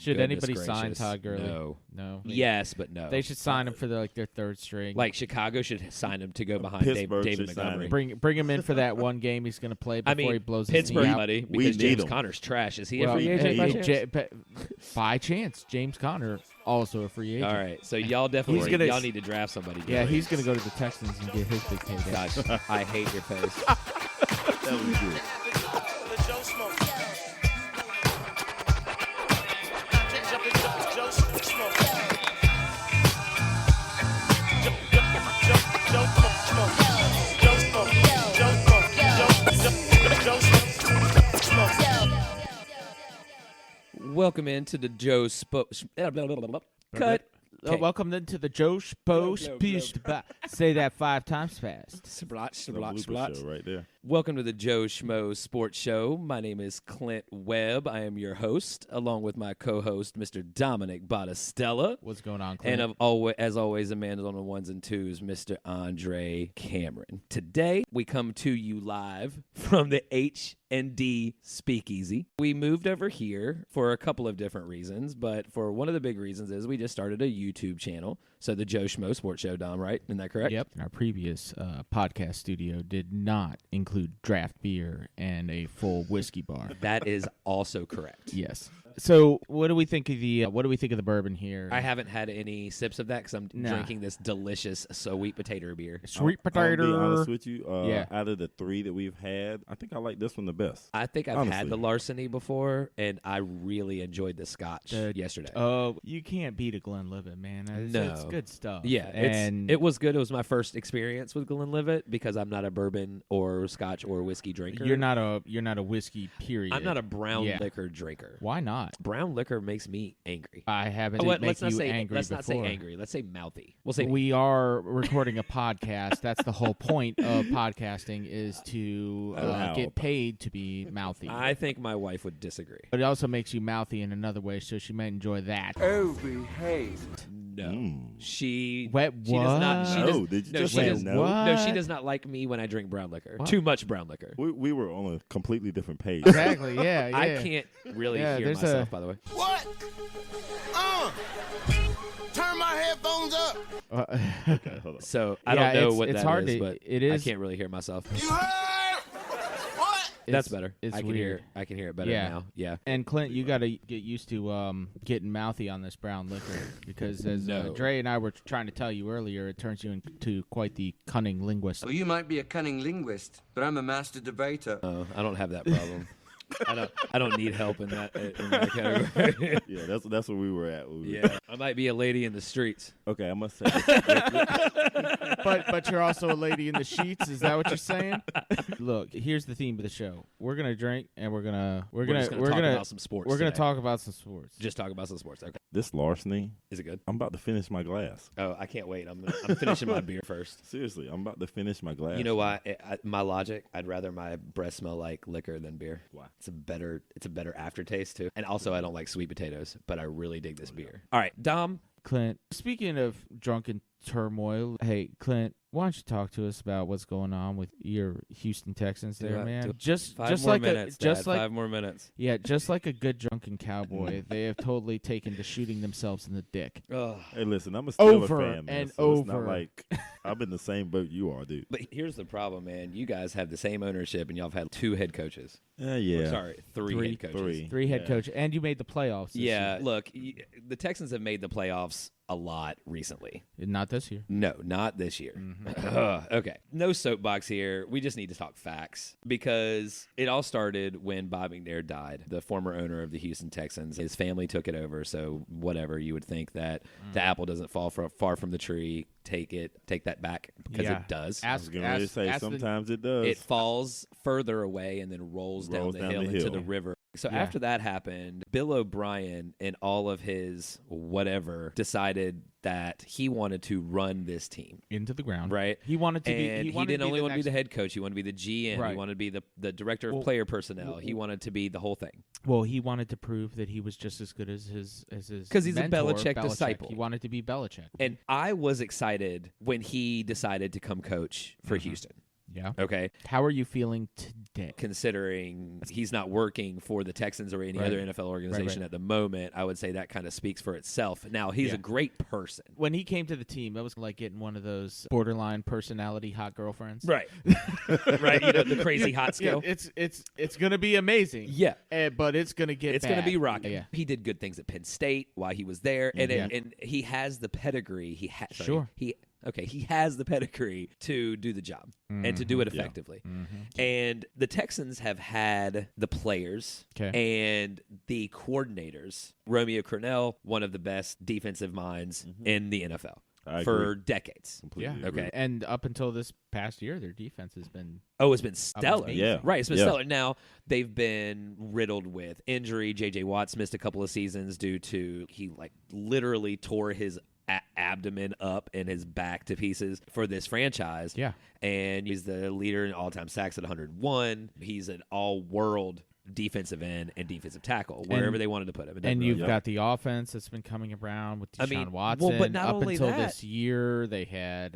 Should anybody sign Todd Gurley? No. Yes, but no. They should sign him for their third string. Like Chicago should sign him to go behind David Montgomery. Bring him in for that one game he's going to play before he blows his knee Pittsburgh, out. buddy, because James Conner's trash. Is he a free agent by chance? James Conner also a free agent. All right, so y'all definitely y'all need to draft somebody. Yeah, he's going to go to the Texans and get his big payday. Gosh, I hate your face. That was good. Welcome into the Joe Cut. Welcome into the Joe Schmo. Say that 5 times fast. Show right there. Welcome to the Joe Schmo Sports Show. My name is Clint Webb. I am your host, along with my co-host, Mr. Dominic Battistella. What's going on, Clint? And as always, a man on the ones and twos, Mr. Andre Cameron. Today, we come to you live from the H&D Speakeasy. We moved over here for a couple of different reasons, but for one of the big reasons is we just started a YouTube channel. So the Joe Schmo Sports Show, Dom, right? Isn't that correct? Yep. Our previous podcast studio did not include draft beer and a full whiskey bar. That is also correct. Yes. So what do we think of the bourbon here? I haven't had any sips of that because I'm drinking this delicious sweet potato beer. Sweet potato. I'll be honest with you. Out of the 3 that we've had, I think I like this one the best. I think I've had the Larceny before, and I really enjoyed the Scotch yesterday. Oh, you can't beat a Glenlivet, man. It's good stuff. Yeah, and it was good. It was my first experience with Glenlivet because I'm not a bourbon or Scotch or whiskey drinker. You're not a whiskey, period. I'm not a brown liquor drinker. Why not? Brown liquor makes me angry. I haven't made you angry Let's before. not say angry. Let's say mouthy. We'll say we are recording a podcast. That's the whole point of podcasting is to get paid to be mouthy. I think my wife would disagree. But it also makes you mouthy in another way, so she might enjoy that. Oh, behave. No. She What? She does not. She No, does, did you no, just she say does, no? No, she does not like me when I drink brown liquor. What? Too much brown liquor. We were on a completely different page. Exactly. Yeah. I can't really hear myself, by the way. What? Turn my headphones up. Okay, hold on. So I don't know what it's that hard is, to, but it is, I can't really hear myself. You heard? What? That's better. It's I can weird. I can hear it better now. Yeah. And Clint, you got to get used to getting mouthy on this brown liquor because, as Dre and I were trying to tell you earlier, it turns you into quite the cunning linguist. Well, you might be a cunning linguist, but I'm a master debater. I don't have that problem. I don't need help in that category. Yeah, that's where we were at. Yeah, I might be a lady in the streets. Okay, I must say. But you're also a lady in the sheets. Is that what you're saying? Look, here's the theme of the show. We're gonna drink and we're gonna talk about some sports. We're gonna today. talk about some sports. Just talk about some sports. Okay. This larceny. Is it good? I'm about to finish my glass. Oh, I can't wait. I'm finishing my beer first. Seriously, I'm about to finish my glass. You know why? My logic. I'd rather my breath smell like liquor than beer. Why? It's a better aftertaste too. And also, I don't like sweet potatoes, but I really dig this beer. All right, Dom. Clint, speaking of drunken turmoil, hey Clint, why don't you talk to us about what's going on with your Houston Texans there, man? Just 5 more minutes. Just like 5 more minutes. Yeah, just like a good drunken cowboy, they have totally taken to shooting themselves in the dick. Ugh. Hey, listen, I'm a Steelers Over fan, man, and so over. It's not like I'm in the same boat you are, dude. But here's the problem, man. You guys have the same ownership, and y'all have had 2 head coaches. Yeah. Or, sorry, 3 head coaches. 3 head coach, and you made the playoffs. This year. Look, the Texans have made the playoffs a lot recently. Not this year. No, not this year. Okay. No soapbox here. We just need to talk facts because it all started when Bob McNair died, the former owner of the Houston Texans. His family took it over, so whatever. You would think that the apple doesn't fall far from the tree. Take that back because it does. I was going to say sometimes it does. It falls further away and then rolls down the hill into the river. So after that happened, Bill O'Brien and all of his whatever decided that he wanted to run this team into the ground. Right. He wanted to be. And he didn't only want to be the head coach. He wanted to be the GM. Right. He wanted to be the director of player personnel. He wanted to be the whole thing. Well, he wanted to prove that he was just as good as his because he's mentor, a Belichick disciple. He wanted to be Belichick. And I was excited when he decided to come coach for Houston. Yeah. Okay. How are you feeling today? Considering he's not working for the Texans or any other NFL organization at the moment, I would say that kind of speaks for itself. Now, he's a great person. When he came to the team, that was like getting one of those borderline personality hot girlfriends. Right. Right. The crazy hot skill. Yeah, it's going to be amazing. Yeah. But it's going to get It's going to be rocking. Yeah. He did good things at Penn State while he was there. And he has the pedigree. He has the pedigree to do the job and to do it effectively. Yeah. Mm-hmm. And the Texans have had the players and the coordinators. Romeo Crennel, one of the best defensive minds in the NFL. For decades. Completely okay. And up until this past year, their defense has been... Oh, it's been stellar. Yeah. Right, it's been stellar. Now, they've been riddled with injury. J.J. Watts missed a couple of seasons due to... He, literally tore his abdomen up and his back to pieces for this franchise. Yeah. And he's the leader in all-time sacks at 101. He's an all-world defensive end and defensive tackle, wherever they wanted to put him. And you've got the offense that's been coming around with Deshaun Watson. Well, but not up only until that, this year, they had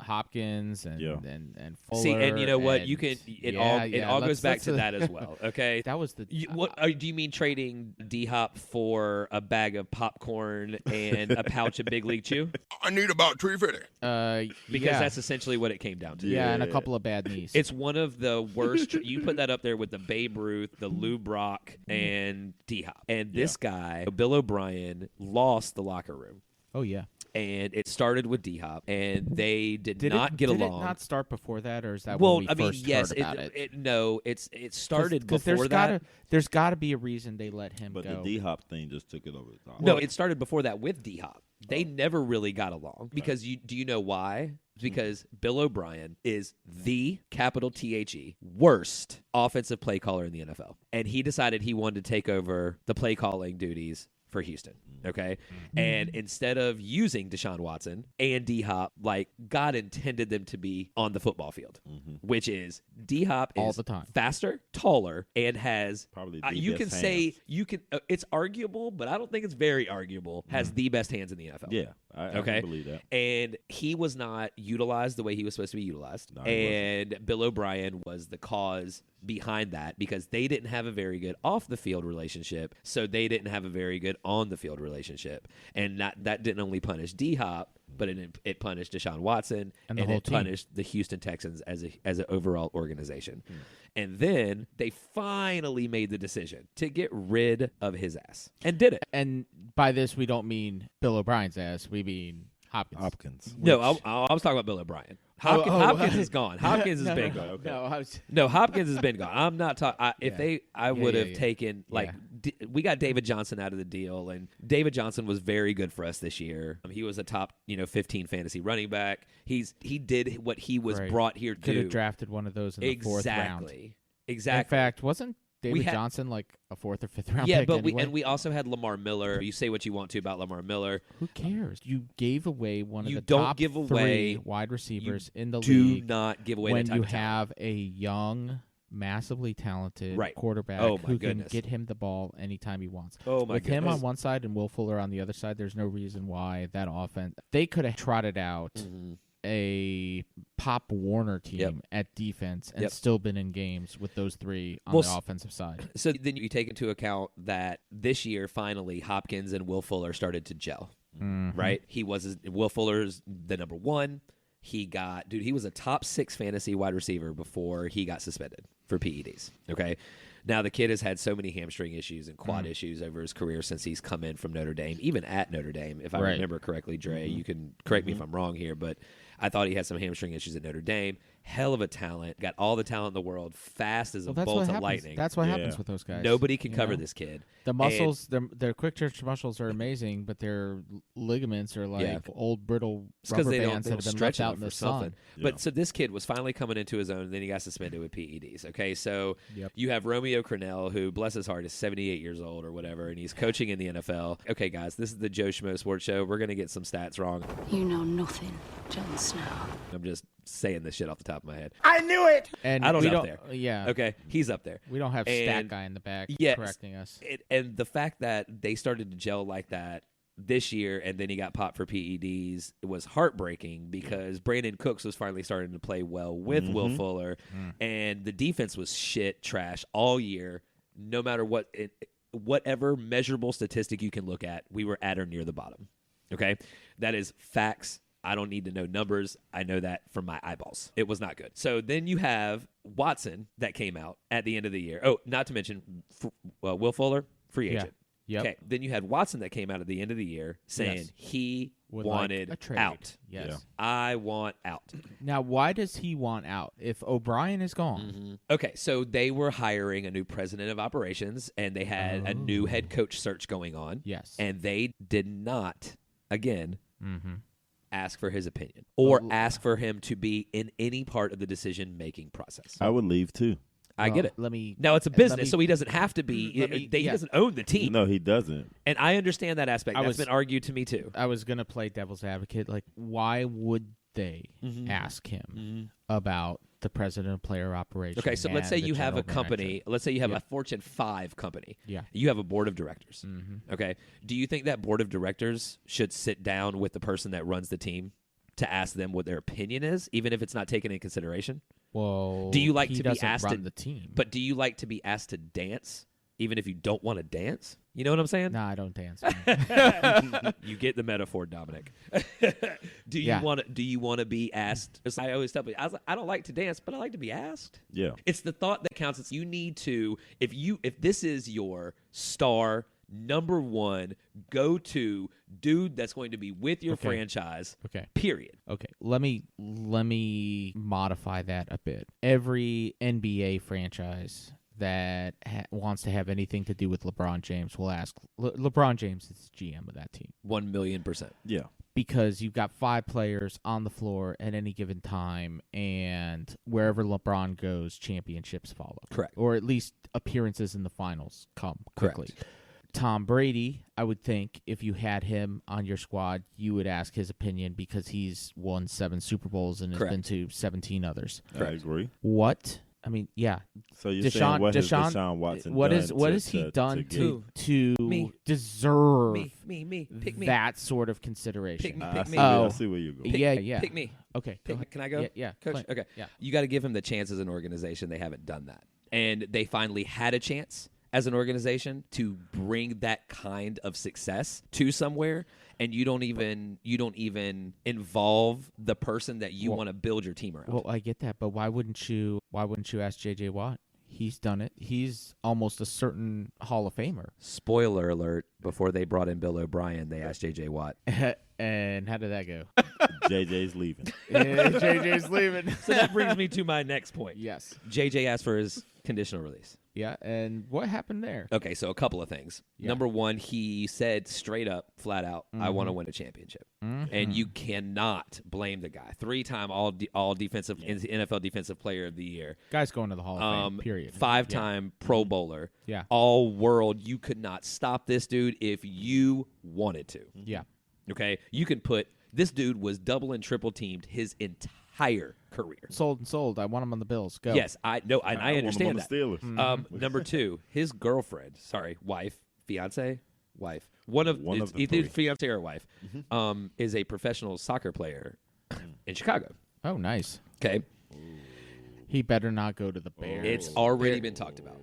Hopkins and Fuller. See, and you know what? It all goes back to that as well. Okay, that was the. Do you mean trading D-Hop for a bag of popcorn and a pouch of Big League Chew? I need about $350. Because that's essentially what it came down to. Yeah, and a couple of bad knees. It's one of the worst. You put that up there with the Babe Ruth, the Lou Brock, and D-Hop. And this guy, Bill O'Brien, lost the locker room. Oh, yeah. And it started with D-Hop, and they did not get along. Did it not start before that, or is that when we first heard about it? No, it started before that. There's got to be a reason they let him go. But the D-Hop thing just took it over the top. No, it started before that with D-Hop. They never really got along. Because do you know why? It's because Bill O'Brien is the, capital T-H-E, worst offensive play caller in the NFL. And he decided he wanted to take over the play calling duties for Houston, okay? And instead of using Deshaun Watson and D-Hop like God intended them to be on the football field, which is D-Hop all is the time faster, taller, and has probably the you best can hands. say you can it's arguable, but I don't think it's very arguable, has the best hands in the NFL. Yeah, I can believe that. And he was not utilized the way he was supposed to be utilized. No, and Bill O'Brien was the cause behind that because they didn't have a very good off-the-field relationship, so they didn't have a very good on-the-field relationship. And that didn't only punish D-Hop, but it punished Deshaun Watson, and it punished the Houston Texans as an overall organization. And then they finally made the decision to get rid of his ass, and did it. And by this, we don't mean Bill O'Brien's ass. We mean Hopkins. No, I was talking about Bill O'Brien. Hopkins is gone. Hopkins has been gone. No, Hopkins has been gone. I'm not talking. I would have taken we got David Johnson out of the deal, and David Johnson was very good for us this year. He was a top 15 fantasy running back. He did what he was brought here to do. Could have drafted one of those in the fourth round. Exactly. In fact, wasn't David Johnson like a fourth or fifth round pick? But anyway? we also had Lamar Miller. You say what you want to about Lamar Miller. Who cares? You gave away one of the top three wide receivers in the league. Do not give away when that type you of talent. have a young, massively talented quarterback who can get him the ball anytime he wants. With him on one side and Will Fuller on the other side, there's no reason why that offense. They could have trotted out a Pop Warner team at defense and still been in games with those three on the offensive side. So then you take into account that this year, finally, Hopkins and Will Fuller started to gel, right? Will Fuller's the number one. He was a top 6 fantasy wide receiver before he got suspended for PEDs, okay? Now, the kid has had so many hamstring issues and quad issues over his career since he's come in from Notre Dame, even at Notre Dame, if I remember correctly, Dre. You can correct me if I'm wrong here, but I thought he had some hamstring issues at Notre Dame. Hell of a talent. Got all the talent in the world. Fast as a bolt of lightning. That's what happens with those guys. Nobody can cover this kid. The muscles, their quick twitch muscles are amazing, but their ligaments are like old brittle rubber bands that have been left out in the sun. But so this kid was finally coming into his own, and then he got suspended with PEDs. Okay, so you have Romeo Crennel, who, bless his heart, is 78 years old or whatever, and he's coaching in the NFL. Okay, guys, this is the Joe Schmo Sports Show. We're going to get some stats wrong. You know nothing, Jon Snow. I'm just saying this shit off the top of my head. I knew it! And I don't know up there. Yeah. Okay, he's up there. We don't have stat guy in the back correcting us. And the fact that they started to gel like that this year, and then he got popped for PEDs. It was heartbreaking because Brandon Cooks was finally starting to play well with Will Fuller, and the defense was trash all year. No matter whatever measurable statistic you can look at, we were at or near the bottom. Okay? That is facts. I don't need to know numbers. I know that from my eyeballs. It was not good. So then you have Watson that came out at the end of the year. Oh, not to mention Will Fuller, free agent. Yep. Okay. Then you had Watson that came out at the end of the year saying he wanted a trade. out. Yes. Yeah. I want out. Now, why does he want out if O'Brien is gone? Okay, so they were hiring a new president of operations, and they had a new head coach search going on. Yes. And they did not, again, ask for his opinion or ask for him to be in any part of the decision-making process. I would leave too. I get it. Let Now, it's a business, so he doesn't have to be. He doesn't own the team. No, he doesn't. And I understand that aspect. That's been argued to me, too. I was going to play devil's advocate. Like, why would they ask him about the president of player operations? Okay, so let's say the you have a general company. manager? Let's say you have a Fortune 5 company. Yeah. You have a board of directors. Okay. Do you think that board of directors should sit down with the person that runs the team to ask them what their opinion is, even if it's not taken into consideration? Well, do you like he to be doesn't asked run to the team? But do you like to be asked to dance, even if you don't want to dance? You know what I'm saying? No, I don't dance. You get the metaphor, Dominic. Do you want to be asked? As I always tell people, I don't like to dance, but I like to be asked. Yeah. It's the thought that counts. It's you need to if this is your star number one go-to dude that's going to be with your franchise. Okay. Period. Okay. Let me modify that a bit. Every NBA franchise that wants to have anything to do with LeBron James will ask. LeBron James is GM of that team. 1,000,000%. Yeah. Because you've got 5 players on the floor at any given time, and wherever LeBron goes, championships follow. Correct. Or at least appearances in the finals come quickly. Correct. Tom Brady, I would think if you had him on your squad, you would ask his opinion because he's won 7 Super Bowls and has been to 17 others. I agree. What? I mean, yeah. So you're saying what has Deshaun Watson what done? What has he done to deserve me. Pick me. that sort of consideration? Pick me. I see where you're going. Yeah. Pick me. Okay. Can I go? Yeah. Coach? Clint. Okay. Yeah. You got to give him the chance as an organization. They haven't done that. And they finally had a chance as an organization to bring that kind of success to somewhere, and you don't even involve the person that you want to build your team around. Well, I get that, but why wouldn't you ask JJ Watt? He's done it. He's almost a certain Hall of Famer. Spoiler alert, before they brought in Bill O'Brien, they asked JJ Watt. And how did that go? JJ's leaving. JJ's leaving. So that brings me to my next point. Yes. JJ asked for his conditional release. Yeah, and what happened there? Okay, so a couple of things. Yeah. Number one, he said straight up, flat out, I want to win a championship. And you cannot blame the guy. 3-time all defensive NFL Defensive Player of the Year. Guy's going to the Hall of Fame, period. 5-time Pro Bowler. Yeah. All world. You could not stop this dude if you wanted to. Yeah. Okay? You can put this dude was double and triple teamed his entire career. Sold. I want him on the Bills. Go. Yes, I understand want him that. on the Steelers. Number 2, his girlfriend, wife, one of the either three. fiance or wife, is a professional soccer player in Chicago. Oh, nice. Okay, He better not go to the Bears. it's already been talked about.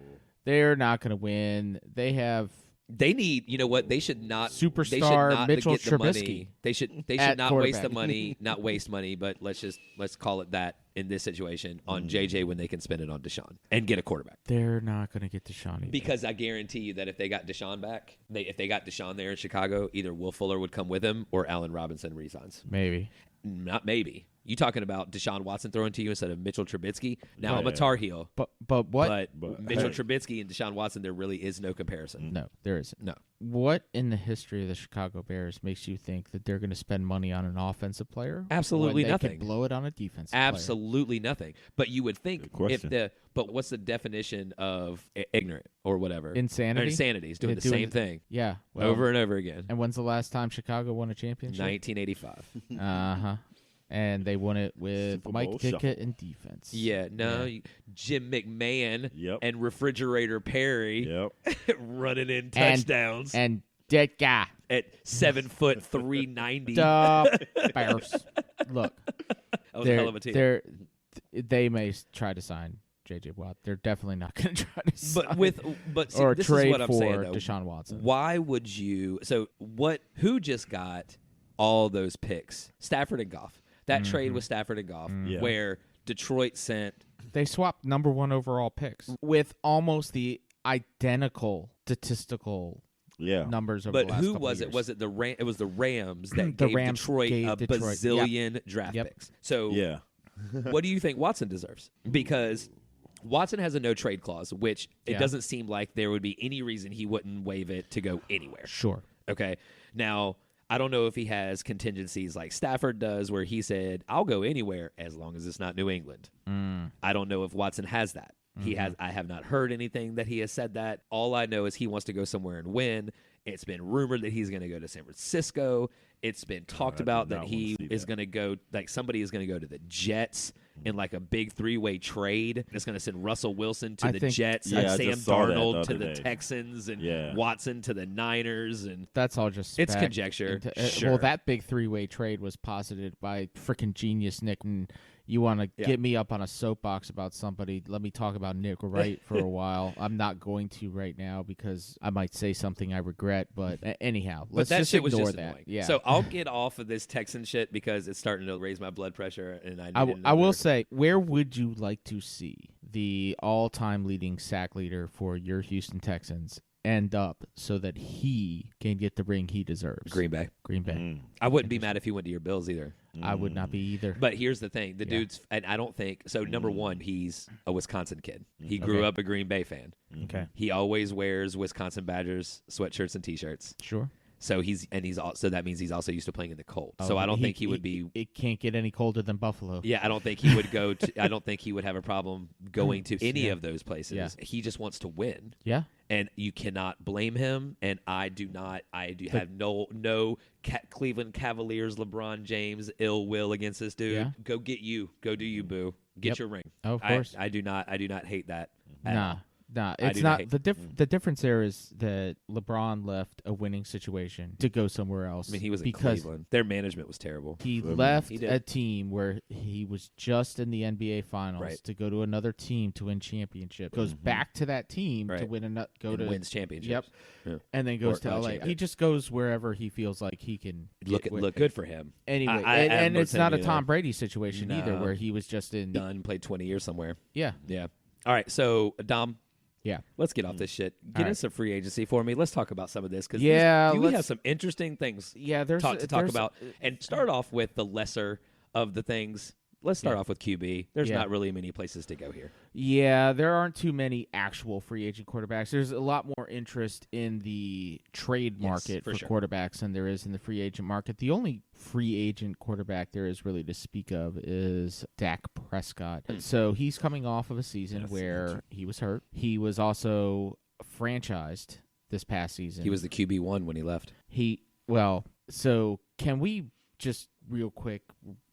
They're not going to win. They have They need, you know what? They should not Superstar they should not Mitchell get the money. Trubisky They should at not waste the quarterback. money, but let's call it that in this situation on JJ when they can spend it on Deshaun and get a quarterback. They're not going to get Deshaun either. Because I guarantee you that if they got Deshaun back, if they got Deshaun there in Chicago, either Will Fuller would come with him or Allen Robinson resigns. Maybe. Not maybe. You talking about Deshaun Watson throwing to you instead of Mitchell Trubisky? Now I'm a Tar Heel. But what? But Mitchell Trubisky and Deshaun Watson, there really is no comparison. No, there isn't. No. What in the history of the Chicago Bears makes you think that they're going to spend money on an offensive player? Absolutely when they nothing. Could blow it on a defensive player? Absolutely nothing. But you would think but what's the definition of ignorant or whatever? Insanity? Insanity is doing the same thing. Yeah. Well, Over and over again. And when's the last time Chicago won a championship? 1985. Uh-huh. And they won it with Super Mike Bowl Ditka shuffle. in defense. Yeah, no, Jim McMahon and Refrigerator Perry running in touchdowns. And Ditka. at 7'390. Bears. Look, That was a hell of a team. They may try to sign J.J. Watt. They're definitely not going to try to sign. But see, or this trade is what I'm for saying, though. Deshaun Watson. Why would you? So what? Who just got all those picks? Stafford and Goff. That trade was Stafford and Goff, where Detroit sent. They swapped number 1 overall picks with almost the identical statistical numbers over the last who couple was years. it? Was it it was the Rams that The gave Rams Detroit gave a Detroit. bazillion draft picks. So what do you think Watson deserves? Because Watson has a no trade clause, which it doesn't seem like there would be any reason he wouldn't waive it to go anywhere. Sure. Okay. Now, I don't know if he has contingencies like Stafford does, where he said, "I'll go anywhere as long as it's not New England." I don't know if Watson has that. He has. I have not heard anything that he has said that. All I know is he wants to go somewhere and win. It's been rumored that he's going to go to San Francisco. It's been talked about that he is going to go, like somebody is going to go to the Jets in like a big 3-way trade. It's going to send Russell Wilson to the Jets, and Sam Darnold to the Texans, and Watson to the Niners. And that's all just it's conjecture. Sure. Well, that big 3-way trade was posited by freaking genius Nick. And you want to get me up on a soapbox about somebody, let me talk about Nick Wright for a while. I'm not going to right now because I might say something I regret, but anyhow, let's just ignore that. Annoying. Yeah. So I'll get off of this Texan shit because it's starting to raise my blood pressure, and I will say, where would you like to see the all-time leading sack leader for your Houston Texans end up so that he can get the ring he deserves? Green Bay. I wouldn't be mad if he went to your Bills either. I would not be either. But here's the thing. The dude's, and I don't think, so number one, he's a Wisconsin kid. He grew up a Green Bay fan. Okay. He always wears Wisconsin Badgers sweatshirts and T-shirts. Sure. So so that means he's also used to playing in the cold. So I don't think he would be. It can't get any colder than Buffalo. Yeah, I don't think he would go to. I don't think he would have a problem going to any of those places. Yeah. He just wants to win. Yeah. And you cannot blame him. And I do not. Have no Cleveland Cavaliers, LeBron James ill will against this dude. Yeah. Go get you. Go do you, boo. Get your ring. Oh, of course. I do not hate that. Nah, it's not the difference there is that LeBron left a winning situation to go somewhere else. I mean, he was in Cleveland. Their management was terrible. He left a team where he was just in the NBA Finals to go to another team to win championship. Goes back to that team to win wins championships. Yep, and then goes to LA. He just goes wherever he feels like he can look good for him. Anyway, and it's not a Tom Brady situation either, where he was just played 20 years somewhere. Yeah. All right, so Dom. Yeah. Let's get off this shit. Get in some free agency for me. Let's talk about some of this because we have some interesting things to talk about. And start off with the lesser of the things. Let's start off with QB. There's not really many places to go here. Yeah, there aren't too many actual free agent quarterbacks. There's a lot more interest in the trade market for quarterbacks than there is in the free agent market. The only free agent quarterback there is really to speak of is Dak Prescott. So he's coming off of a season where he was hurt. He was also franchised this past season. He was the QB1 when he left. So can we just real quick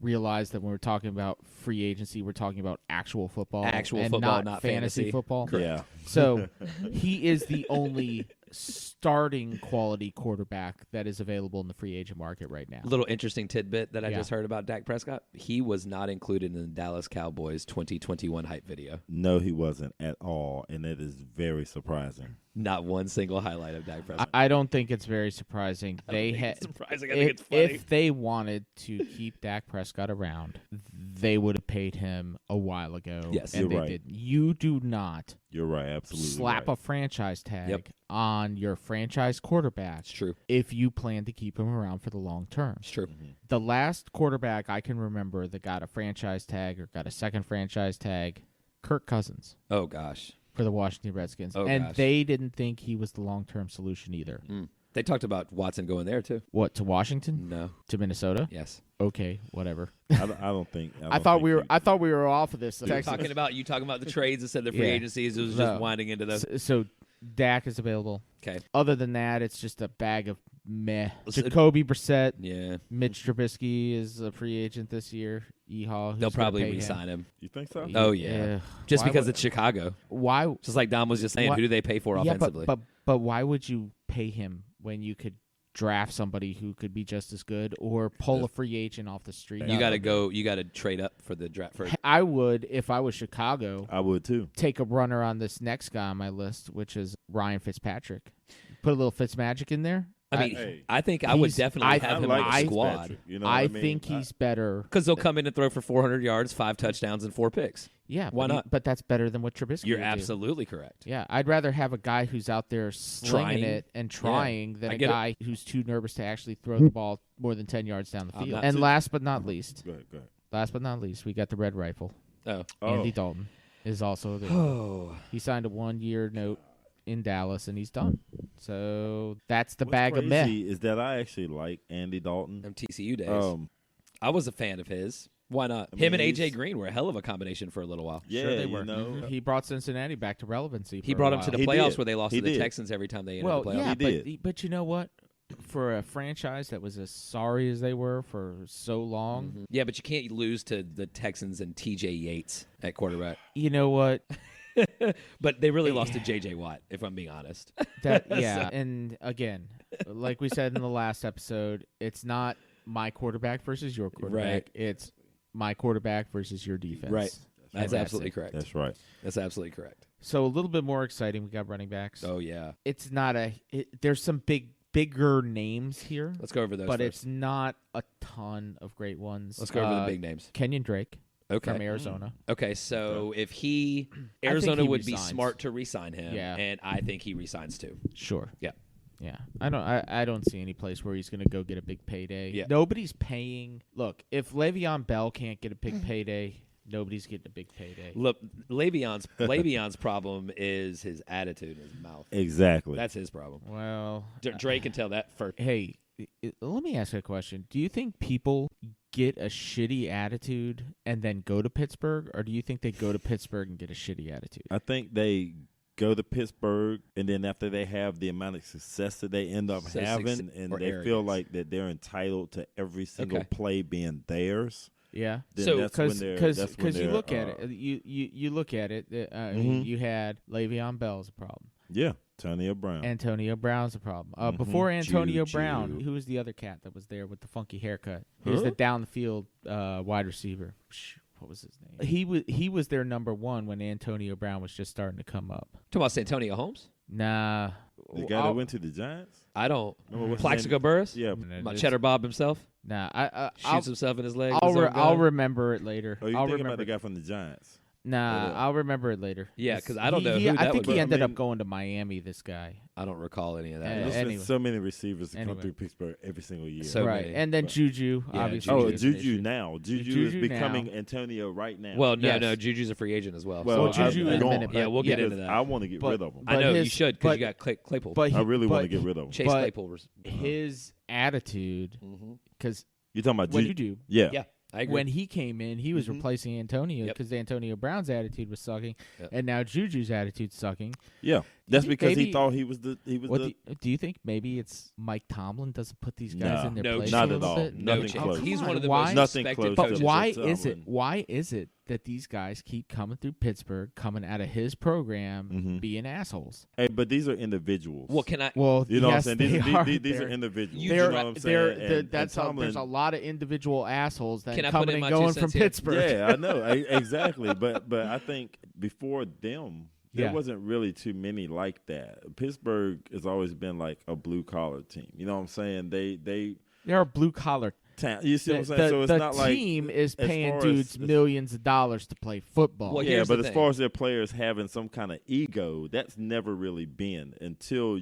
realize that when we're talking about free agency, we're talking about actual football, not fantasy football. Correct. Yeah. So he is the only starting quality quarterback that is available in the free agent market right now. Little interesting tidbit that I just heard about Dak Prescott. He was not included in the Dallas Cowboys 2021 hype video. No, he wasn't at all, and it is very surprising. Not one single highlight of Dak Prescott. I don't think it's very surprising. I think it's funny. If they wanted to keep Dak Prescott around, they would have paid him a while ago. Yes, and you're they right. didn't. You do not. You're right, absolutely. Slap a franchise tag on your franchise quarterback. It's true. If you plan to keep him around for the long term. It's true. The last quarterback I can remember that got a franchise tag or got a second franchise tag, Kirk Cousins. Oh, gosh. For the Washington Redskins. Oh, and gosh. they didn't think he was the long-term solution either. They talked about Watson going there, too. What, to Washington? No. To Minnesota? Yes. Okay, whatever. I don't think. I thought we were off of this. You talking about the trades instead of the free agencies. It was just winding into those. So Dak is available. Okay. Other than that, it's just a bag of meh. Jacoby Brissett. Yeah. Mitch Trubisky is a free agent this year. They'll probably re-sign him. You think so? Oh, yeah. Just because it's Chicago. Why? Just like Dom was just saying, who do they pay for offensively? But why would you pay him when you could draft somebody who could be just as good or pull a free agent off the street. You got to go. You got to trade up for the draft. I would, if I was Chicago. I would too. Take a runner on this next guy on my list, which is Ryan Fitzpatrick. Put a little Fitzmagic in there. I mean, I think I would definitely have him on the squad. You know I think he's better. Because they'll come in and throw for 400 yards, 5 touchdowns, and 4 picks. Yeah. Why not? But that's better than what Trubisky You're would absolutely correct. Yeah. I'd rather have a guy who's out there slinging it and trying than a guy who's too nervous to actually throw the ball more than 10 yards down the field. And last but not least. Go ahead. Last but not least, we got the red rifle. Oh. Andy Dalton is also there. Oh. He signed a 1-year note in Dallas, and he's done. So that's the bag of meh. meh. Is that I actually like Andy Dalton. From TCU days. I was a fan of his. Why not? Him and A.J. Green were a hell of a combination for a little while. Yeah, sure they were. You know. He brought Cincinnati back to relevancy. He brought them to the playoffs where they lost to the did. Texans every time they entered the playoffs. Yeah, he did. But you know what? For a franchise that was as sorry as they were for so long. Mm-hmm. Yeah, but you can't lose to the Texans and T.J. Yates at quarterback. You know what? But they really lost to J.J. Watt, if I'm being honest. And again, like we said in the last episode, it's not my quarterback versus your quarterback. Right. It's my quarterback versus your defense. Right. That's absolutely correct. That's right. That's absolutely correct. So a little bit more exciting. We got running backs. Oh, yeah. It's not there's some bigger names here. Let's go over those But first. it's not a ton of great ones. Let's go over the big names. Kenyon Drake. Okay. From Arizona. Okay, so if Arizona would be smart to re-sign him, and I think he re-signs too. Sure. Yeah. Yeah. I don't see any place where he's going to go get a big payday. Yeah. Nobody's paying. Look, if Le'Veon Bell can't get a big payday, nobody's getting a big payday. Look, Le'Veon's problem is his attitude in his mouth. Exactly. That's his problem. Well, Drake can tell that first. Hey, let me ask you a question. Do you think people get a shitty attitude and then go to Pittsburgh, or do you think they go to Pittsburgh and get a shitty attitude? I think they go to Pittsburgh, and then after they have the amount of success that they end up having, and they feel like that they're entitled to every single play being theirs. Yeah. So because you look at it, you look at it. You had Le'Veon Bell's a problem. Yeah. Antonio Brown's a problem. Before Antonio Brown, who was the other cat that was there with the funky haircut? He was the down the field wide receiver. What was his name? He was their number one when Antonio Brown was just starting to come up. Talking about Santonio Holmes? Nah. The guy that went to the Giants? I don't. Plaxico Burress? Yeah. My Cheddar Bob himself? Nah. Shoots himself in his leg. I'll remember it later. Oh, you thinking about the guy from the Giants? Nah, I'll remember it later. Yeah, because I don't know who that I think would he be. ended up going to Miami, this guy. I don't recall any of that. There's anyway. been so many receivers that come through Pittsburgh every single year. So right, many. and then Juju, obviously. Juju now. Juju is becoming now. Antonio right now. Well, no, Juju's a free agent as well. Well, Juju in a minute. Yeah, we'll get into that. I want to get rid of him. I know you should because you got Claypool. I really want to get rid of him. Chase Claypool. His attitude, because you're talking about Juju. Yeah. I agree. When he came in, he was replacing Antonio because Antonio Brown's attitude was sucking, and now Juju's attitude's sucking. Yeah, that's because he thought he was the. Do you think maybe it's Mike Tomlin doesn't put these guys in their place? Not a at little all. bit? Nothing close. He's one of the Why? most respected coaches. But why is it that these guys keep coming through Pittsburgh, coming out of his program, being assholes? Hey, but these are individuals. Well, can I? Well, you know yes, what I'm saying? they These are. are individuals. You know what I'm saying? There's a lot of individual assholes that Can I coming put in and my going 2 from cents here? Pittsburgh. Yeah, I know exactly. But I think before them, there wasn't really too many like that. Pittsburgh has always been like a blue collar team. You know what I'm saying? They're a blue collar. You see what I'm saying? So it's not like the team is paying dudes millions of dollars to play football. Well, yeah, but as far as their players having some kind of ego, that's never really been until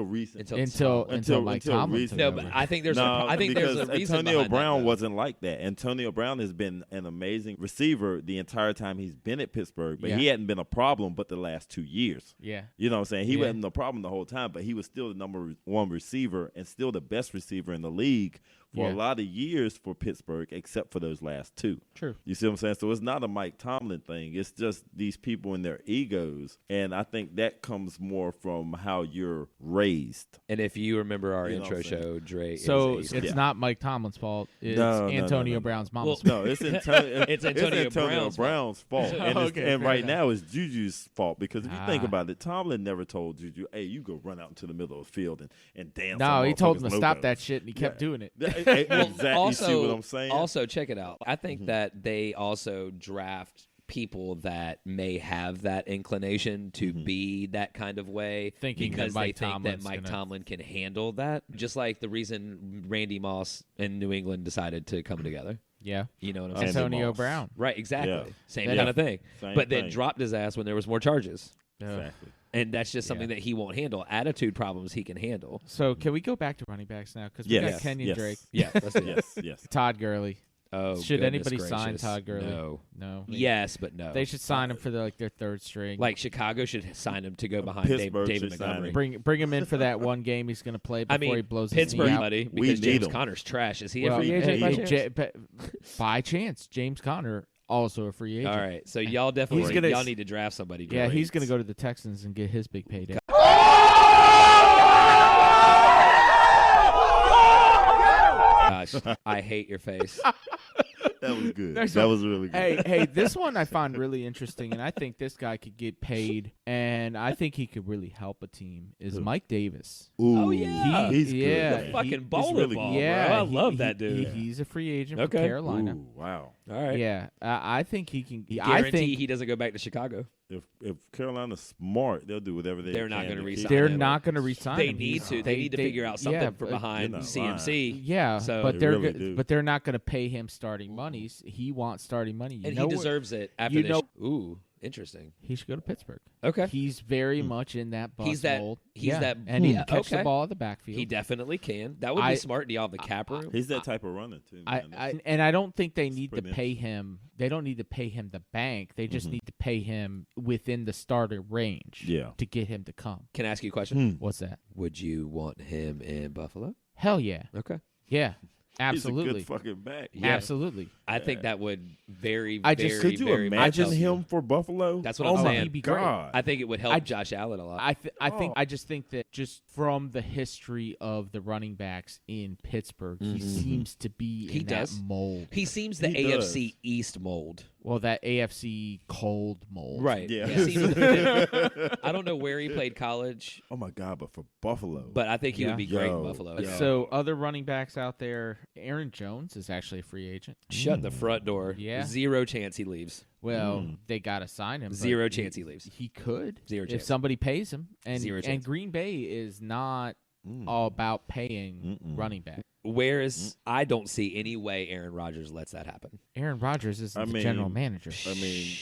recent. Until Mike Tomlin took No, over. but I think there's a reason Antonio behind Brown that, wasn't like that. Antonio Brown has been an amazing receiver the entire time he's been at Pittsburgh, but he hadn't been a problem but the last 2 years. Yeah. You know what I'm saying? He wasn't a problem the whole time, but he was still the number one receiver and still the best receiver in the league for a lot of years for Pittsburgh, except for those last 2. True. You see what I'm saying? So it's not a Mike Tomlin thing. It's just these people and their egos. And I think that comes more from how you're raised. And if you remember our intro show, Dre so is it's not Mike Tomlin's fault. It's Antonio Brown's mom's fault. No, it's Antonio Antonio Brown's fault. And, Okay, right enough. now it's Juju's fault because if you think about it, Tomlin never told Juju, hey, you go run out into the middle of the field and dance. No, he told him to logos. stop that shit, and he kept doing it. Exactly. Also, you see what I'm saying? Also, check it out. I think that they also draft people that may have that inclination to be that kind of way Thinking because that they Mike think that Mike Tomlin can handle that. Just like the reason Randy Moss and New England decided to come together. Yeah. You know what I'm saying? Antonio Brown. Right, exactly. Yeah. Same kind of thing. But then thing. dropped his ass when there was more charges. Exactly. And that's just something that he won't handle. Attitude problems he can handle. So can we go back to running backs now? Because we got Kenyon Drake. Yeah, let's do that. Yes. Todd Gurley. Oh, should goodness anybody sign gracious. Todd Gurley? No. Yes, but no. They should sign him for their third string. Like Chicago should sign him to go behind Pittsburgh David should sign Montgomery. bring him in for that one game he's going to play before he blows his Pittsburgh, knee out. buddy, We because need James him. Conner's trash. Is he Well, a free agent by chance? by chance, James Conner also a free agent. All right, so y'all definitely y'all need to draft somebody. Yeah, great. he's going to go to the Texans and get his big payday. Gosh, I hate your face. That was good. That was really good. Hey, this one I find really interesting, and I think this guy could get paid, and I think he could really help a team, is Mike Davis. Ooh, Oh, yeah. he's good. Yeah. man. The fucking He's bowler really ball, good. Yeah, bro. I love that dude. He's a free agent Okay. from Carolina. Ooh, wow. All right. Yeah, I think he can. I Guarantee think he doesn't go back to Chicago. If Carolina's smart, they'll do whatever They're not can gonna to re-sign keep they're him. not going to resign They him. need He's- to. They need to figure out something for behind You're not CMC. Yeah, So- but They they're really go- do. but they're not going to pay him starting money. He wants starting money. You And know he what? deserves it after you this. know- Ooh, interesting. He should go to Pittsburgh. Okay. He's very much in that bus He's that- mold. he's Yeah. that- and he yeah, can catch okay. the ball at the backfield. He definitely can. That would be smart. Do y'all have the cap room? He's that type of runner too. Man. I don't think they need to pretty pay him. They don't need to pay him the bank. They just need to pay him within the starter range. Yeah. To get him to come. Can I ask you a question? What's that? Would you want him in Buffalo? Hell yeah. Okay. Yeah. He's Absolutely. a good fucking back. Yeah. Absolutely. I think that would very, I just- very, Could you very much imagine help you. him for Buffalo? That's what oh I'm my saying. He'd be great. God. I think it would help I- Josh Allen a lot. I just think that just from the history of the running backs in Pittsburgh, he seems to be He in does. that mold. He seems the He AFC East mold. Well, that AFC cold mold. Right. Yeah. He seems to fit. I don't know where he played college, Oh my God! But for Buffalo, but I think he would be great in Yo. Buffalo. Yeah. So other running backs out there, Aaron Jones is actually a free agent. Shut the front door. Yeah. Zero chance he leaves. Well, they got to sign him. but Zero chance he leaves. He could. Zero if chance. somebody pays him. And Zero and chance. Green Bay is not all about paying running back. Whereas I don't see any way Aaron Rodgers lets that happen. Aaron Rodgers is the mean, general manager. I mean,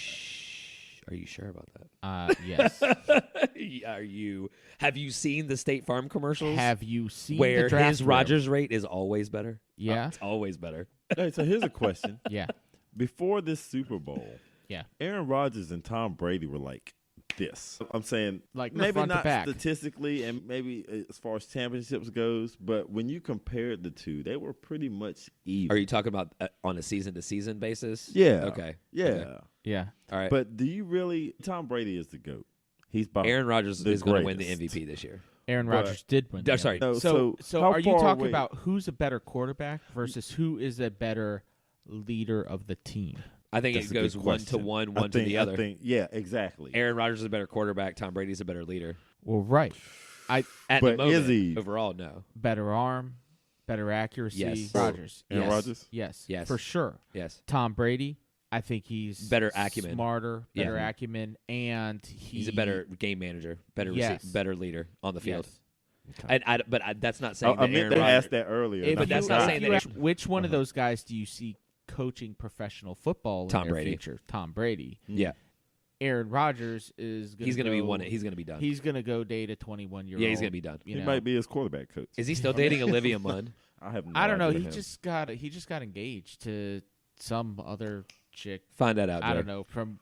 Are you sure about that? Yes. Have you seen the State Farm commercials? Have you seen where the draft his room? Rodgers rate is always better? Yeah. It's always better. hey, so here's a question. Yeah. Before this Super Bowl, Yeah. Aaron Rodgers and Tom Brady were like this. I'm saying, Like maybe front to not back. statistically, and maybe as far as championships goes, but when you compared the two, they were pretty much even. Are you talking about on a season-to-season basis? Yeah. Okay. Yeah. Okay. Yeah. All right. But do you really? Tom Brady is the GOAT. He's by Aaron Rodgers the is going to win the greatest. MVP this year. Aaron But- Rodgers did win. No, sorry. No, So how are you far talking away- about who's a better quarterback versus who is a better leader of the team? I think That's it a good goes one to question. one, I one to think- the I other. think- yeah, exactly. Aaron Rodgers is a better quarterback. Tom Brady's a better leader. Well, right. At But the moment, is he? overall, no. Better arm, better accuracy. Yes. Rodgers. Aaron Yes. Rodgers? Yes. Yes. For sure. Yes. Tom Brady, I think he's Better acumen. smarter, Yeah. better acumen, and He's a better game manager, better Yes. better leader on the field. Yes. But that's not saying I that meant Aaron to Rodgers. ask that earlier. If But that's you- not if saying you that ask which one of those guys do you see coaching professional football in Tom their Brady. future? Tom Brady. Yeah, Aaron Rodgers is he's going to be one. He's going to be done. He's going to go date a 21-year-old. Yeah, he's going to be done. You He know? might be his quarterback coach. Is he still dating Olivia Munn? I have. No I don't know. idea. He just got engaged to some other chick. Find that out. I Joe. don't know, from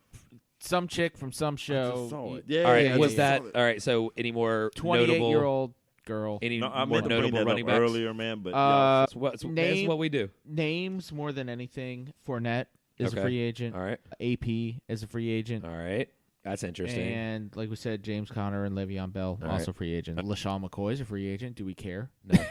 some chick from some I show. just saw it. He- Yeah. All right, yeah, I was just that saw it. all right? So any more notable? 28-year-old girl. Any No, I more meant to bring notable that running up backs? earlier, man. But That's what we do. Names more than anything. Fournette is a free agent. All right. AP is a free agent. All right. That's interesting. And like we said, James Conner and Le'Veon Bell also free agent. LaShawn McCoy is a free agent. Do we care? No.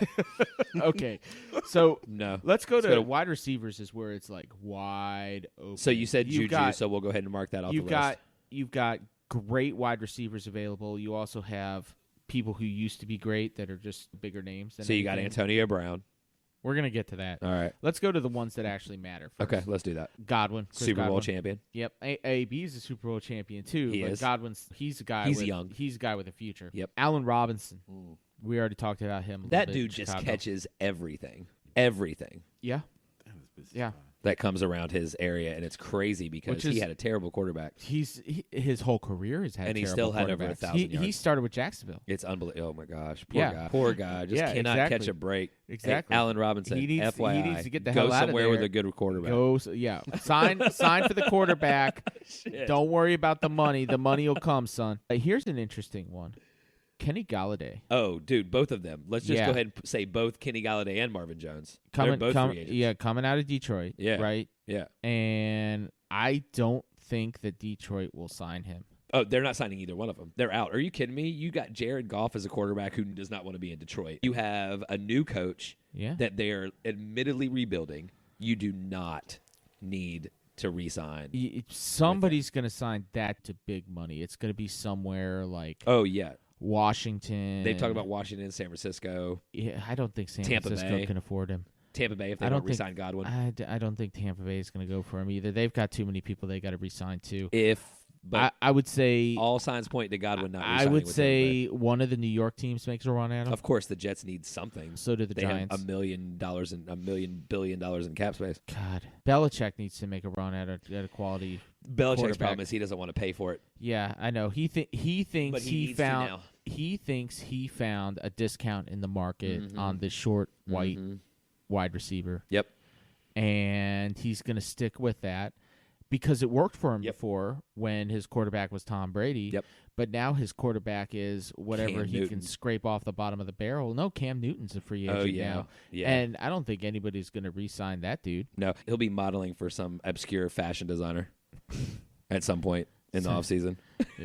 Okay. So no. Let's go to wide receivers is where it's like wide open. So you said Juju, so we'll go ahead and mark that off the list. You've got great wide receivers available. You also have people who used to be great that are just bigger names. So you got Antonio Brown. We're going to get to that. All right. Let's go to the ones that actually matter first. Okay, let's do that. Godwin. Super Bowl champion. Yep. AB is a Super Bowl champion, too. He is. Godwin's, he's a guy young. He's a guy with a future. Yep. Allen Robinson. We already talked about him. That dude just catches everything. Everything. Yeah. Yeah. That comes around his area, and it's crazy because he had a terrible quarterback. His whole career has had and he still had over 1,000 yards. He started with Jacksonville. It's unbelievable. Oh my gosh, poor guy, just cannot catch a break. Exactly. Hey, Allen Robinson, FYI, he needs to get the hell out of there. Go somewhere with a good quarterback. Sign for the quarterback. Don't worry about the money. The money will come, son. Here's an interesting one. Kenny Gallaudet. Oh, dude, both of them. Let's just go ahead and say both Kenny Gallaudet and Marvin Jones. They're both free agents. Yeah, coming out of Detroit. Yeah. Right? Yeah. And I don't think that Detroit will sign him. Oh, they're not signing either one of them. They're out. Are you kidding me? You got Jared Goff as a quarterback who does not want to be in Detroit. You have a new coach that they are admittedly rebuilding. You do not need to re-sign. Somebody's going to sign that to big money. It's going to be somewhere like... Oh, yeah. Washington. They talk about Washington, San Francisco. Yeah, I don't think San Tampa Francisco Bay. can afford him. Tampa Bay, if they don't re-sign Godwin. I don't think Tampa Bay is going to go for him either. They've got too many people they got to re-sign to. I would say all signs point to Godwin not re-signing. I would say one of the New York teams makes a run at him. Of course, the Jets need something. So do the They Giants. have $1 billion in cap space. God, Belichick needs to make a run at a quality. Belichick's problem is he doesn't want to pay for it. Yeah, I know. He thinks he thinks he found a discount in the market on this short white wide receiver. Yep. And he's going to stick with that because it worked for him before when his quarterback was Tom Brady. Yep. But now his quarterback is whatever he can scrape off the bottom of the barrel. No, Cam Newton's a free agent now. Yeah. And I don't think anybody's going to re-sign that dude. No, he'll be modeling for some obscure fashion designer at some point in the offseason.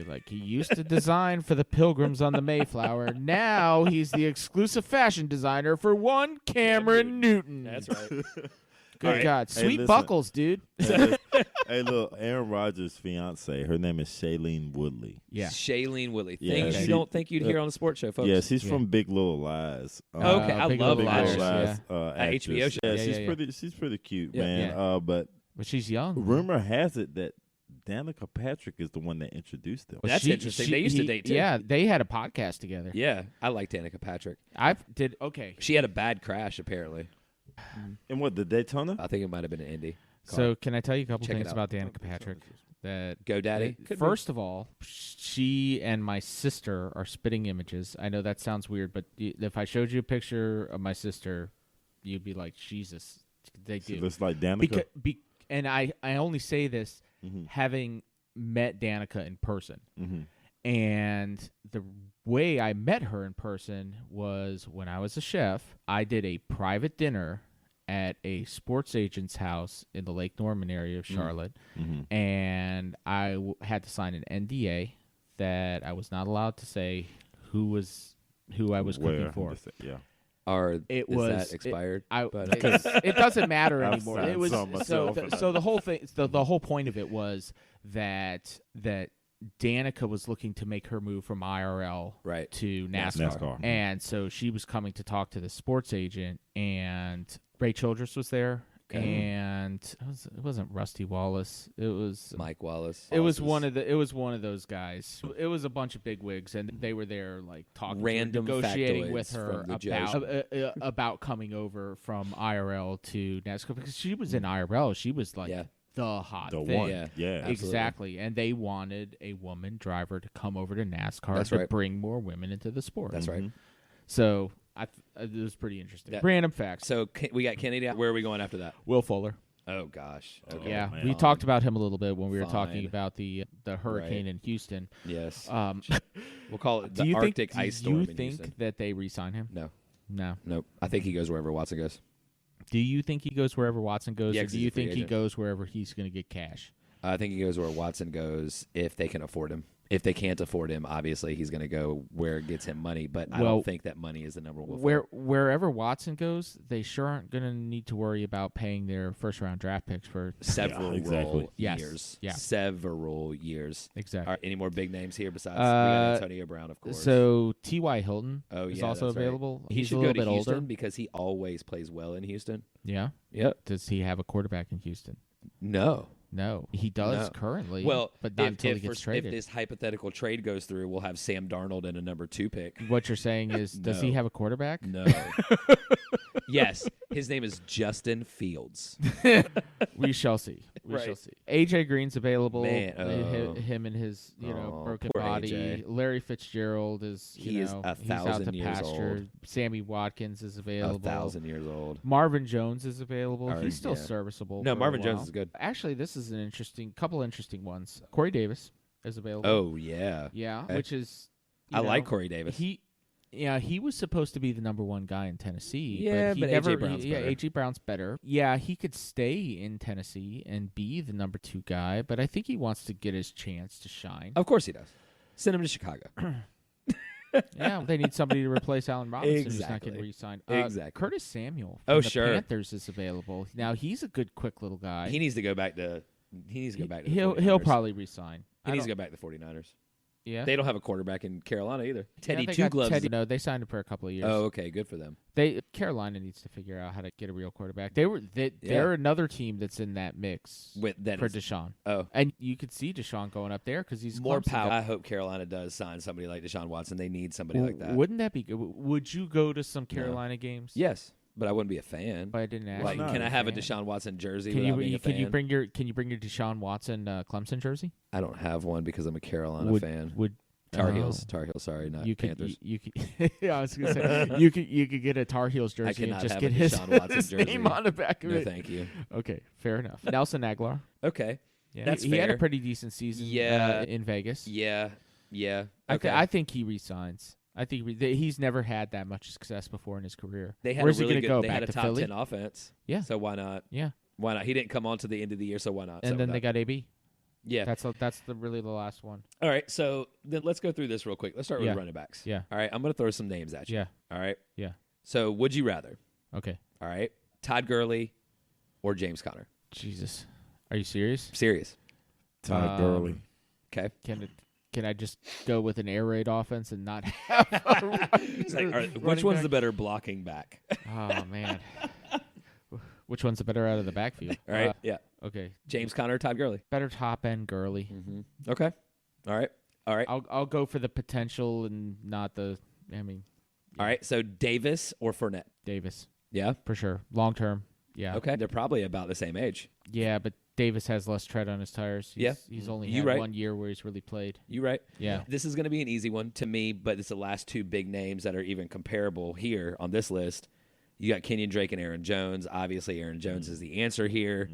Like, he used to design for the Pilgrims on the Mayflower. Now he's the exclusive fashion designer for one Cameron Newton. That's right. Good God. Sweet buckles, dude. Hey, look, Aaron Rodgers' fiance, her name is Shailene Woodley. Yeah. Shailene Woodley. Yeah, Things you don't think you'd hear on the sports show, folks. Yeah, she's from Big Little Lies. Okay, I love Big Lies. Little Lies. HBO show. Yeah, she's pretty cute, man. Yeah. But she's young. Rumor has it that Danica Patrick is the one that introduced them. That's interesting. They used to date, too. Yeah, they had a podcast together. Yeah, I like Danica Patrick. Okay. She had a bad crash, apparently. And what, the Daytona? I think it might have been an Indy. So can I tell you a couple things about Danica Patrick? That GoDaddy? First of all, she and my sister are spitting images. I know that sounds weird, but if I showed you a picture of my sister, you'd be like, Jesus, they do. She looks like Danica? And I only say this having met Danica in person. And the way I met her in person was when I was a chef. I did a private dinner at a sports agent's house in the Lake Norman area of Charlotte. And I had to sign an NDA that I was not allowed to say who I was cooking for. Yeah. Is that expired? It doesn't matter anymore. I've It was signed so the whole thing. The whole point of it was that Danica was looking to make her move from IRL to NASCAR. And so she was coming to talk to the sports agent, and Ray Childress was there. And it wasn't Rusty Wallace. It was Mike Wallace. It was one of those guys. It was a bunch of bigwigs, and they were there like talking, negotiating with her about coming over from IRL to NASCAR because she was in IRL. She was like the hot thing. One. Yeah, exactly. And they wanted a woman driver to come over to NASCAR to bring more women into the sport. That's right. So it was pretty interesting. Random facts. So we got Kennedy. Where are we going after that? Will Fuller. Oh gosh. Okay. Yeah, man. we talked about him a little bit when we were talking Fine. about the hurricane in Houston. Yes. Do We'll call it you the Arctic think, ice do storm you in think Houston. that they re-sign him? No. No. Nope. I think he goes wherever Watson goes. Do you think he goes wherever Watson goes, Yeah, or 'cause do he's you a free think he agent. goes wherever he's going to get cash? I think he goes where Watson goes if they can afford him. If they can't afford him, obviously he's going to go where it gets him money. But I Well, don't think that money is the number one. Wherever Watson goes, they sure aren't going to need to worry about paying their first-round draft picks for Several exactly. years. Yeah. Several years. exactly. All right, any more big names here besides we got Antonio Brown, of course. So T.Y. Hilton is yeah, also that's right. available. He He's should a little go to bit Houston older. because he always plays well in Houston. Yeah. Yep. Does he have a quarterback in Houston? No. No, he does No. currently. Well, but not if, until if, he gets if traded. this hypothetical trade goes through, we'll have Sam Darnold and a number 2 pick. What you're saying is, does he No. have a quarterback? No. Yes, his name is Justin Fields. We shall see. We Right. shall see. AJ Green's available. Man, him and his broken poor body. AJ. Larry Fitzgerald is He is he's 1,000 out to years pasture. old. Sammy Watkins is available. 1,000 years old. Marvin Jones is available. Or, He's still yeah. serviceable. No, for a Marvin Jones while. is good. Actually, this is an couple interesting ones. Corey Davis is available. Oh, yeah. yeah, okay. which is I like Corey Davis. He was supposed to be the number one guy in Tennessee. Yeah, but, but never, A.J. Brown's better. A.J. Brown's better. Yeah, he could stay in Tennessee and be the number 2 guy, but I think he wants to get his chance to shine. Of course he does. Send him to Chicago. Yeah, they need somebody to replace Allen Robinson who's not Exactly. getting re-signed. Exactly. Curtis Samuel Oh, from the sure. Panthers is available. Now, he's a good, quick little guy. He needs to go back to the He'll 49ers. probably re-sign. He needs to go back to the 49ers. Yeah. They don't have a quarterback in Carolina either. Teddy they Two got Gloves. Teddy, no, they signed him for a couple of years. Oh, okay, good for them. Carolina needs to figure out how to get a real quarterback. They're another team that's in that mix With that for is- Deshaun. Oh, And you could see Deshaun going up there because he's a more Clemson power. guy. I hope Carolina does sign somebody like Deshaun Watson. They need somebody like that. Wouldn't that be good? Would you go to some Carolina games? Yes, but I wouldn't be a fan. But I didn't ask. Like, you. can I have a Fan. Deshaun Watson jersey Can without being you a fan? bring your Deshaun Watson Clemson jersey? I don't have one because I'm a Carolina fan. Tar Heels. Sorry, not You could, Panthers. you could. Yeah, I was gonna say you could get a Tar Heels jersey and cannot just have get a his, Deshaun Watson his jersey. name on the back of No, it. thank you. Okay, fair enough. Nelson Aguilar. Okay. Yeah, That's he had a fair. pretty decent season. Yeah. In Vegas. Yeah. I Okay. think he resigns. I think he's never had that much success before in his career. They had Where's a really he good. going to go? They Back had a to top Philly? 10 offense. Yeah. So why not? Yeah. Why not? He didn't come on to the end of the year, so why not? And then they got AB. Yeah. That's really the last one. All right. So then let's go through this real quick. Let's start with Yeah. running backs. Yeah. All right. I'm going to throw some names at you. Yeah. All right. Yeah. So would you rather? Okay. All right. Todd Gurley or James Conner? Jesus. Are you serious? Serious. Todd Gurley. Okay. Can I just go with an air raid offense and not have It's like, all right, which running one's back? the better blocking back? Oh man. Which one's the better out of the backfield? All right. Yeah. Okay. James Conner or Todd Gurley? Better top end Gurley. Okay. All right. All right. I'll go for the potential and not the. I mean, All right. So Davis or Fournette? Davis Yeah. for sure. Long term. Yeah. Okay. They're probably about the same age. Yeah, but Davis has less tread on his tires. He's only You had right. 1 year where he's really played. You right? Yeah. This is going to be an easy one to me, but it's the last two big names that are even comparable here on this list. You got Kenyon Drake and Aaron Jones. Obviously, Aaron Jones is the answer here,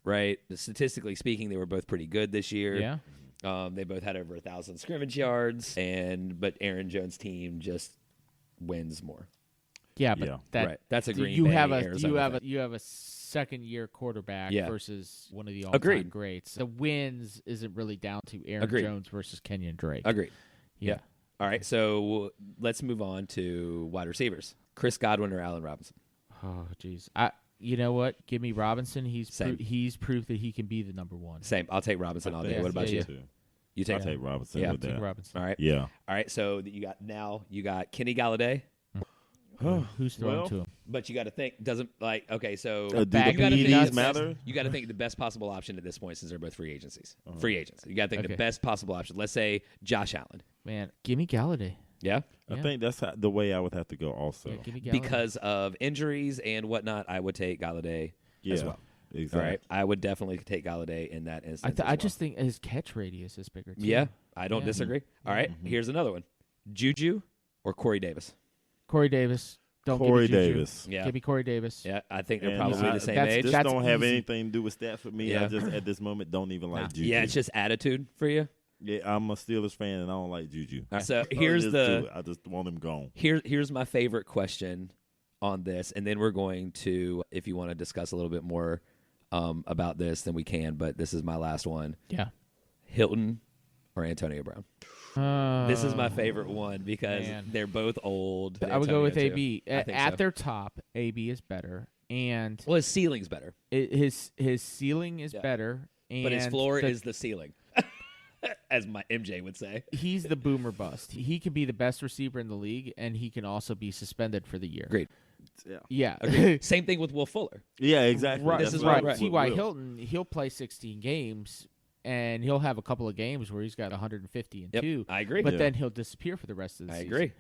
right? Statistically speaking, they were both pretty good this year. Yeah. They both had over 1,000 scrimmage yards, but Aaron Jones' team just wins more. Yeah, but Yeah. Right. That's a Green you Bay, have Arizona thing. you have a second year quarterback Yeah. versus one of the all-time Agreed. greats. The wins isn't really down to Aaron Agreed. Jones versus Kenyon Drake. Agreed. Yeah. All right, so let's move on to wide receivers. Chris Godwin or Allen Robinson? Oh, jeez. You know what? Give me Robinson. Same. He's proof that he can be the number one. Same. I'll take Robinson all day. What about you? Too. You take I'll take Robinson Yeah. with Take that. Robinson. All right. Yeah. All right. So you got Kenny Galladay, Who's throwing Well, to him? but you got to think okay. So Do the bag of think peanuts PEDs matter? You got to think the best possible option at this point since they're both free agents. Uh-huh. Free agents. You got to think the Okay. best possible option. Let's say Josh Allen. Man, give me Gallaudet. Yeah. I Yeah. think that's the way I would have to go also. Yeah, give me Gallaudet. Because of injuries and whatnot, I would take Galladay as well. Exactly. All right. I would definitely take Galladay in that instance. I just think his catch radius is bigger, too. Yeah, I don't Yeah. disagree. All right, here's another one: Juju or Corey Davis. Corey Davis. Don't Corey give me Juju. Davis. Yeah. Give me Corey Davis. Yeah, I think they're And probably the same age. This That's don't have easy. anything to do with Stafford. Me, Yeah. I just at this moment don't even like Juju. Yeah, it's just attitude for you. Yeah, I'm a Steelers fan and I don't like Juju. So I just want him gone. Here's my favorite question on this, and then we're going to, if you want to discuss a little bit more about this, then we can. But this is my last one. Yeah. Hilton or Antonio Brown. This is my favorite one because they're both old. I would go with AB. At their top, AB is better, and his ceiling's better. His ceiling is better, and But his floor is the ceiling, as my MJ would say. He's the boomer bust. He can be the best receiver in the league, and he can also be suspended for the year. Great. Yeah. Same thing with Will Fuller. Yeah, exactly. Right. This is right. right. T.Y. Hilton, he'll play 16 games, and he'll have a couple of games where he's got 150 and 2. I agree. But then he'll disappear for the rest of the season. I agree.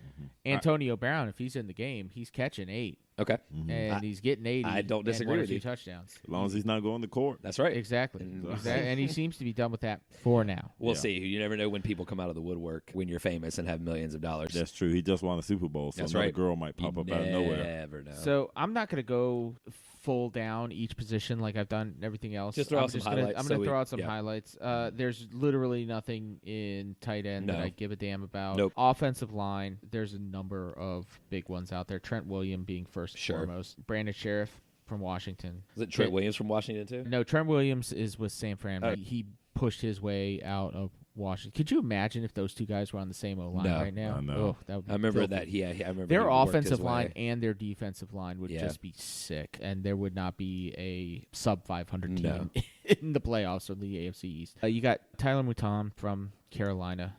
Antonio Brown, if he's in the game, he's catching 8. Okay. And he's getting 80. I don't disagree and 1 or with 2 you. touchdowns. As long as he's not going to court. That's right. Exactly. And he seems to be done with that for now. We'll see. You never know when people come out of the woodwork when you're famous and have millions of dollars. That's true. He just won a Super Bowl, so That's another right. girl might pop up out of nowhere. Never know. So I'm not going to go full down each position like I've done everything else. Just throw out some highlights. I'm going to throw out some highlights. There's literally nothing in tight end that I give a damn about. Nope. Offensive line, there's a number of big ones out there. Trent Williams being first and foremost. Brandon Sheriff from Washington. Is it Trent Williams from Washington too? No, Trent Williams is with San Fran. He pushed his way out of Washington. Could you imagine if those two guys were on the same O-line right now? No. Oh, that would be I remember filthy. that. Yeah, I remember Their he worked offensive his line way. and their defensive line would just be sick, and there would not be a sub 500 team in the playoffs or the AFC East. You got Tyler Mouton from Carolina.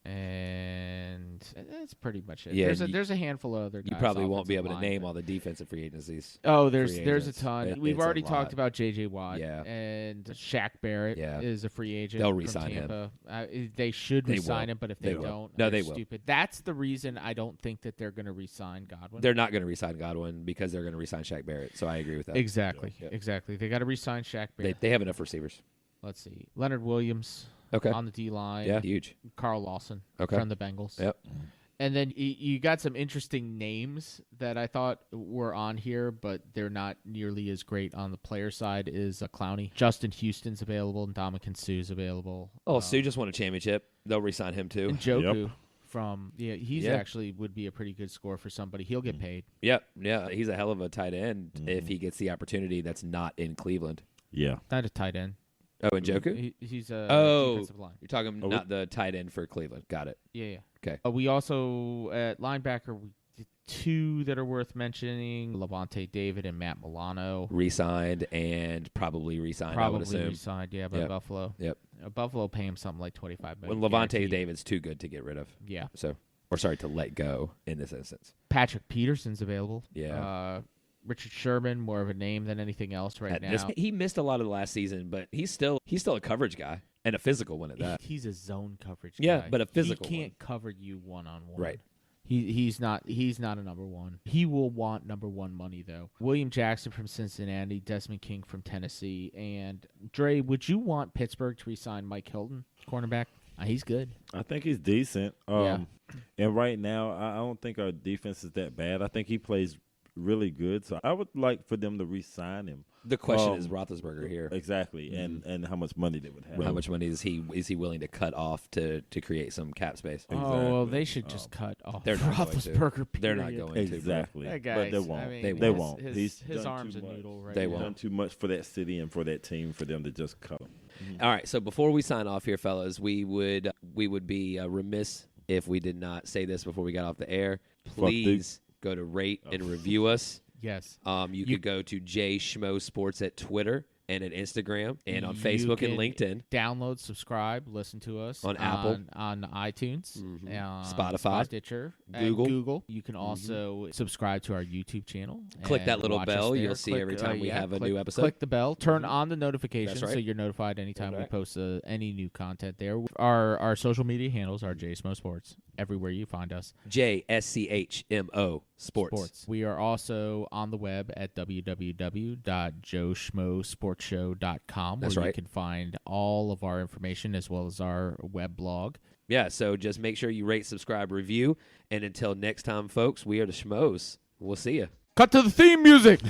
And that's pretty much it. Yeah, there's a handful of other guys. You probably won't be offensive able to line, name but- all the defensive free agencies. Oh, there's free a agents. ton. We've It's a already lot. talked about J.J. Watt. Yeah. And Shaq Barrett is a free agent. They'll from re-sign him. Tampa. They should They re-sign will. him, but if They they will. don't, No, they're they will. stupid. That's the reason I don't think that they're going to re-sign Godwin. They're not going to re-sign Godwin because they're going to re-sign Shaq Barrett. So I agree with that. Exactly. Yeah. Exactly. They got to re-sign Shaq Barrett. They have enough receivers. Let's see. Leonard Williams on the D-line. Yeah, huge. Carl Lawson Okay. from the Bengals. Yep. And then you got some interesting names that I thought were on here, but they're not nearly as great on the player side is Clowney. Justin Houston's available, and Ndamukong Suh's available. Oh, Sue just won a championship. They'll re-sign him too. And Njoku from he's actually would be a pretty good score for somebody. He'll get paid. Yep. Yeah, he's a hell of a tight end if he gets the opportunity that's not in Cleveland. Yeah. Not a tight end. Oh, and Njoku? He's a defensive line. You're talking not the tight end for Cleveland. Got it. Yeah. Okay. We also, at linebacker, we did 2 that are worth mentioning. Levante David and Matt Milano. Re-signed and probably re-signed, I would assume. Re-signed, by Buffalo. Yep. Buffalo pay him something like $25 million. When Levante guaranteed. David's too good to get rid of. Yeah. To let go in this instance. Patrick Peterson's available. Yeah. Richard Sherman, more of a name than anything else right now. He missed a lot of the last season, but he's still a coverage guy and a physical one at that. He's a zone coverage guy. Yeah, but a physical He can't one. cover you one-on-one. Right. He's not a number one. He will want number one money, though. William Jackson from Cincinnati, Desmond King from Tennessee. And, Dre, would you want Pittsburgh to re-sign Mike Hilton, cornerback? He's good. I think he's decent. Yeah. And right now, I don't think our defense is that bad. I think he plays really good. So I would like for them to re-sign him. The question is Roethlisberger here. Exactly. And how much money they would have. How much money is he willing to cut off to create some cap space? Oh, well, they should just cut off They're not going to. Roethlisberger, They're not going to. Exactly. That but guy's, they won't. I mean, They won't. His He's done arm's too a much. noodle right They now. won't. Done too much for that city and for that team for them to just cut him. All right, so before we sign off here, fellas, we would be remiss if we did not say this before we got off the air. Please go to rate and review us. Yes. You could go to J Schmo Sports at Twitter and at Instagram and on Facebook and LinkedIn. Download, subscribe, listen to us On Apple. on iTunes, Spotify, Stitcher, Google. and Google. You can also subscribe to our YouTube channel. Click that and little watch us bell. there. You'll see every time we have a new episode. Click the bell. Turn on the notifications That's right. so you're notified anytime That's we post any new content there. Our social media handles are JSMO Sports everywhere you find us. JSCHMO Sports. We are also on the web at www.joeschmosportshow.com where That's you right. can find all of our information as well as our web blog. Yeah, so just make sure you rate, subscribe, review. And until next time, folks, we are the Schmos. We'll see you. Cut to the theme music.